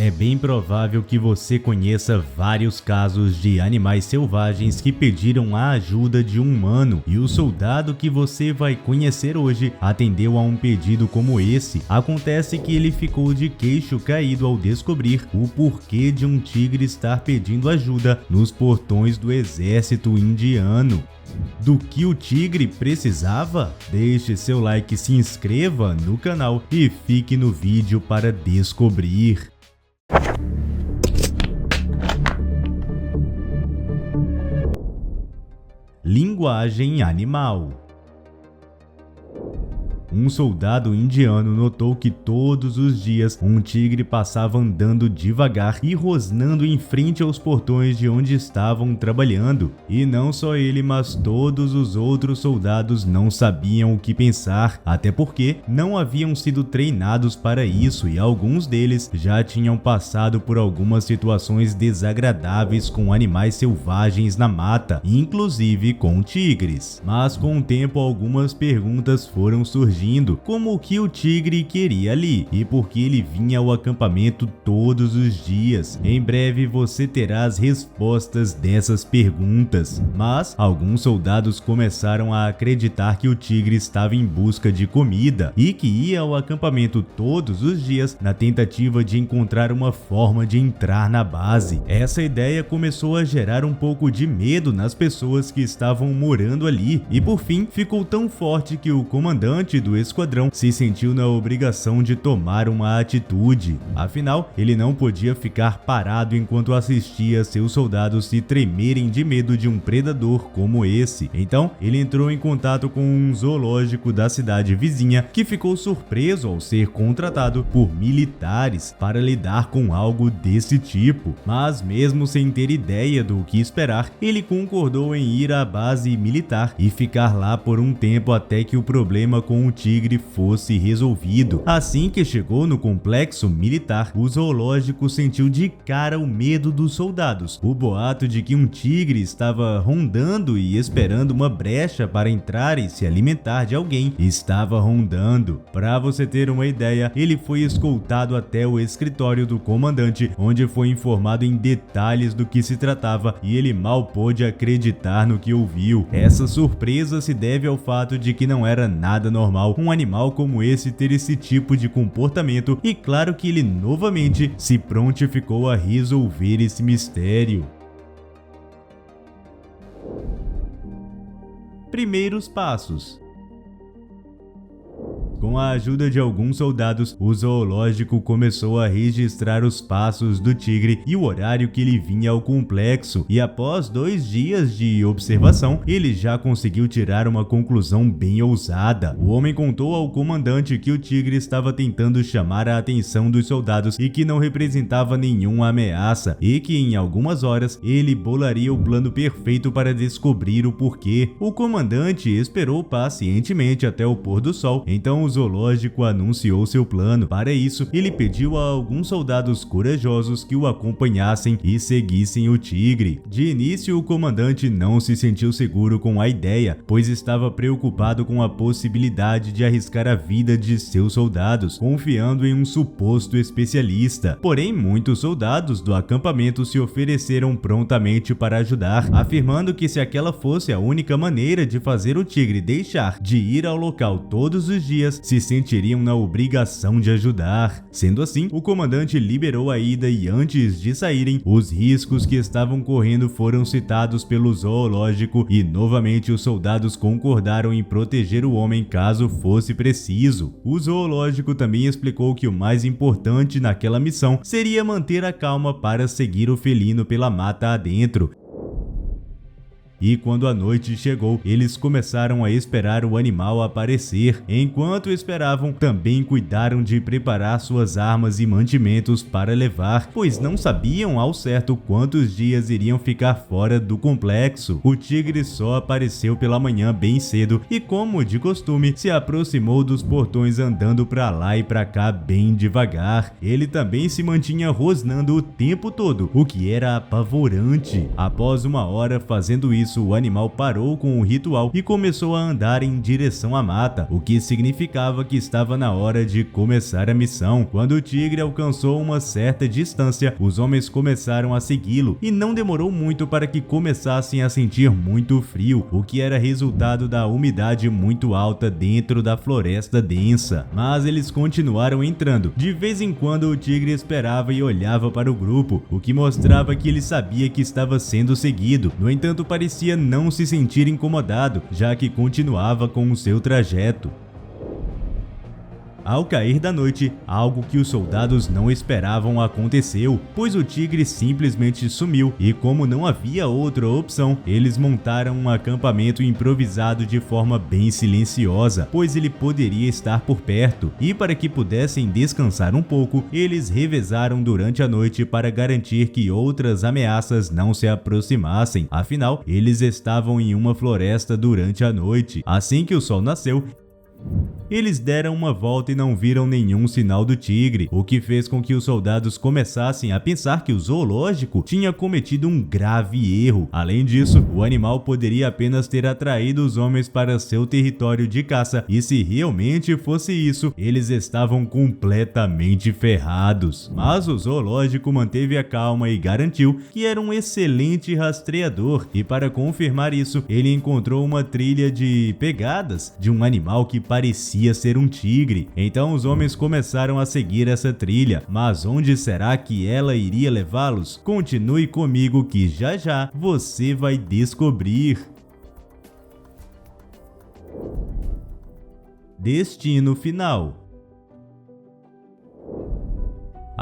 É bem provável que você conheça vários casos de animais selvagens que pediram a ajuda de um humano, e o soldado que você vai conhecer hoje atendeu a um pedido como esse. Acontece que ele ficou de queixo caído ao descobrir o porquê de um tigre estar pedindo ajuda nos portões do exército indiano. Do que o tigre precisava? Deixe seu like, se inscreva no canal e fique no vídeo para descobrir. Linguagem animal. Um soldado indiano notou que todos os dias um tigre passava andando devagar e rosnando em frente aos portões de onde estavam trabalhando. E não só ele, mas todos os outros soldados não sabiam o que pensar, até porque não haviam sido treinados para isso e alguns deles já tinham passado por algumas situações desagradáveis com animais selvagens na mata, inclusive com tigres. Mas com o tempo algumas perguntas foram surgindo, como o que o tigre queria ali e por que ele vinha ao acampamento todos os dias. Em breve você terá as respostas dessas perguntas, mas alguns soldados começaram a acreditar que o tigre estava em busca de comida e que ia ao acampamento todos os dias na tentativa de encontrar uma forma de entrar na base. Essa ideia começou a gerar um pouco de medo nas pessoas que estavam morando ali e por fim ficou tão forte que o comandante do esquadrão se sentiu na obrigação de tomar uma atitude. Afinal, ele não podia ficar parado enquanto assistia seus soldados se tremerem de medo de um predador como esse. Então, ele entrou em contato com um zoológico da cidade vizinha que ficou surpreso ao ser contratado por militares para lidar com algo desse tipo. Mas mesmo sem ter ideia do que esperar, ele concordou em ir à base militar e ficar lá por um tempo até que o problema com o tigre fosse resolvido. Assim que chegou no complexo militar, o zoológico sentiu de cara o medo dos soldados. O boato de que um tigre estava rondando e esperando uma brecha para entrar e se alimentar de alguém estava rondando. Para você ter uma ideia, ele foi escoltado até o escritório do comandante, onde foi informado em detalhes do que se tratava e ele mal pôde acreditar no que ouviu. Essa surpresa se deve ao fato de que não era nada normal um animal como esse ter esse tipo de comportamento e claro que ele novamente se prontificou a resolver esse mistério. Primeiros passos. Com a ajuda de alguns soldados, o zoológico começou a registrar os passos do tigre e o horário que ele vinha ao complexo, e após 2 dias de observação, ele já conseguiu tirar uma conclusão bem ousada. O homem contou ao comandante que o tigre estava tentando chamar a atenção dos soldados e que não representava nenhuma ameaça, e que em algumas horas ele bolaria o plano perfeito para descobrir o porquê. O comandante esperou pacientemente até o pôr do sol, então o zoológico anunciou seu plano. Para isso, ele pediu a alguns soldados corajosos que o acompanhassem e seguissem o tigre. De início, o comandante não se sentiu seguro com a ideia, pois estava preocupado com a possibilidade de arriscar a vida de seus soldados, confiando em um suposto especialista. Porém, muitos soldados do acampamento se ofereceram prontamente para ajudar, afirmando que se aquela fosse a única maneira de fazer o tigre deixar de ir ao local todos os dias, se sentiriam na obrigação de ajudar. Sendo assim, o comandante liberou a ida e antes de saírem, os riscos que estavam correndo foram citados pelo zoológico e novamente os soldados concordaram em proteger o homem caso fosse preciso. O zoológico também explicou que o mais importante naquela missão seria manter a calma para seguir o felino pela mata adentro. E quando a noite chegou, eles começaram a esperar o animal aparecer. Enquanto esperavam, também cuidaram de preparar suas armas e mantimentos para levar, pois não sabiam ao certo quantos dias iriam ficar fora do complexo. O tigre só apareceu pela manhã bem cedo e, como de costume, se aproximou dos portões andando para lá e para cá bem devagar. Ele também se mantinha rosnando o tempo todo, o que era apavorante. Após uma hora fazendo isso, isso, o animal parou com o ritual e começou a andar em direção à mata, o que significava que estava na hora de começar a missão. Quando o tigre alcançou uma certa distância, os homens começaram a segui-lo e não demorou muito para que começassem a sentir muito frio, o que era resultado da umidade muito alta dentro da floresta densa. Mas eles continuaram entrando. De vez em quando o tigre esperava e olhava para o grupo, o que mostrava que ele sabia que estava sendo seguido. No entanto, parecia não se sentir incomodado, já que continuava com o seu trajeto. Ao cair da noite, algo que os soldados não esperavam aconteceu, pois o tigre simplesmente sumiu e, como não havia outra opção, eles montaram um acampamento improvisado de forma bem silenciosa, pois ele poderia estar por perto, e para que pudessem descansar um pouco, eles revezaram durante a noite para garantir que outras ameaças não se aproximassem. Afinal, eles estavam em uma floresta durante a noite. Assim que o sol nasceu, eles deram uma volta e não viram nenhum sinal do tigre, o que fez com que os soldados começassem a pensar que o zoológico tinha cometido um grave erro. Além disso, o animal poderia apenas ter atraído os homens para seu território de caça, e se realmente fosse isso, eles estavam completamente ferrados. Mas o zoológico manteve a calma e garantiu que era um excelente rastreador, e para confirmar isso, ele encontrou uma trilha de pegadas de um animal que parecia ser um tigre. Então os homens começaram a seguir essa trilha, mas onde será que ela iria levá-los? Continue comigo que já já você vai descobrir. Destino final.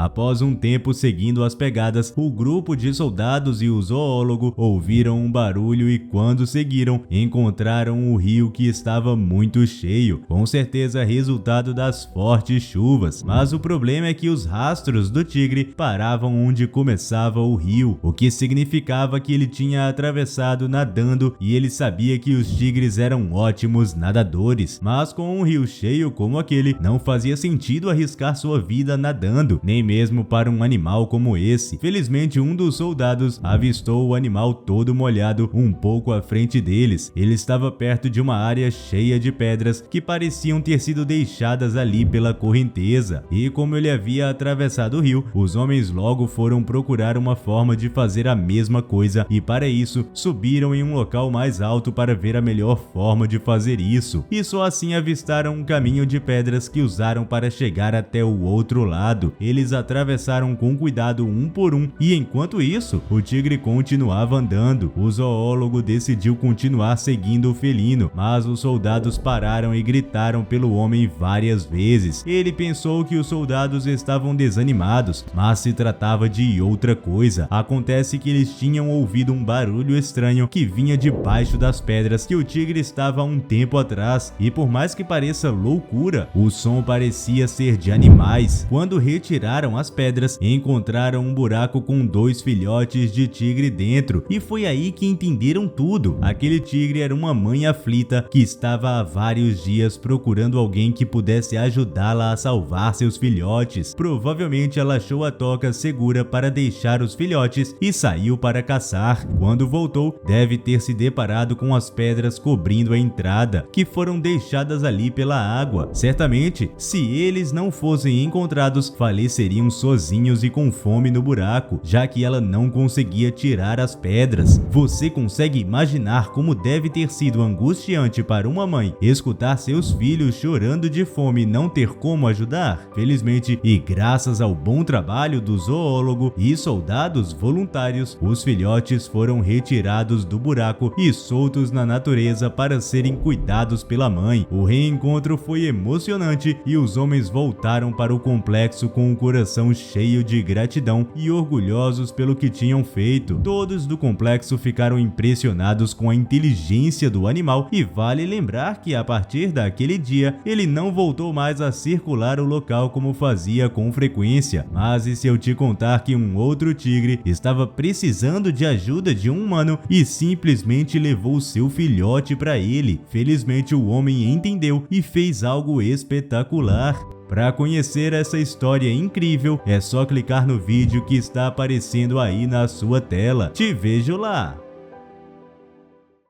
Após um tempo seguindo as pegadas, o grupo de soldados e o zoólogo ouviram um barulho e, quando seguiram, encontraram o rio que estava muito cheio, com certeza resultado das fortes chuvas. Mas o problema é que os rastros do tigre paravam onde começava o rio, o que significava que ele tinha atravessado nadando, e ele sabia que os tigres eram ótimos nadadores. Mas com um rio cheio como aquele, não fazia sentido arriscar sua vida nadando, nem mesmo para um animal como esse. Felizmente, um dos soldados avistou o animal todo molhado um pouco à frente deles. Ele estava perto de uma área cheia de pedras que pareciam ter sido deixadas ali pela correnteza, e como ele havia atravessado o rio, os homens logo foram procurar uma forma de fazer a mesma coisa, e para isso subiram em um local mais alto para ver a melhor forma de fazer isso, e só assim avistaram um caminho de pedras que usaram para chegar até o outro lado. Eles atravessaram com cuidado um por um, e enquanto isso, o tigre continuava andando. O zoólogo decidiu continuar seguindo o felino, mas os soldados pararam e gritaram pelo homem várias vezes. Ele pensou que os soldados estavam desanimados, mas se tratava de outra coisa. Acontece que eles tinham ouvido um barulho estranho que vinha debaixo das pedras que o tigre estava há um tempo atrás, e por mais que pareça loucura, o som parecia ser de animais. Quando retiraram as pedras, encontraram um buraco com 2 filhotes de tigre dentro, e foi aí que entenderam tudo. Aquele tigre era uma mãe aflita que estava há vários dias procurando alguém que pudesse ajudá-la a salvar seus filhotes. Provavelmente ela achou a toca segura para deixar os filhotes e saiu para caçar. Quando voltou, deve ter se deparado com as pedras cobrindo a entrada, que foram deixadas ali pela água. Certamente, se eles não fossem encontrados, faleceriam sozinhos e com fome no buraco, já que ela não conseguia tirar as pedras. Você consegue imaginar como deve ter sido angustiante para uma mãe escutar seus filhos chorando de fome e não ter como ajudar? Felizmente, e graças ao bom trabalho do zoólogo e soldados voluntários, os filhotes foram retirados do buraco e soltos na natureza para serem cuidados pela mãe. O reencontro foi emocionante e os homens voltaram para o complexo com o coração cheio de gratidão e orgulhosos pelo que tinham feito. Todos do complexo ficaram impressionados com a inteligência do animal, e vale lembrar que a partir daquele dia ele não voltou mais a circular o local como fazia com frequência. Mas e se eu te contar que um outro tigre estava precisando de ajuda de um humano e simplesmente levou seu filhote para ele? Felizmente o homem entendeu e fez algo espetacular. Para conhecer essa história incrível, é só clicar no vídeo que está aparecendo aí na sua tela. Te vejo lá!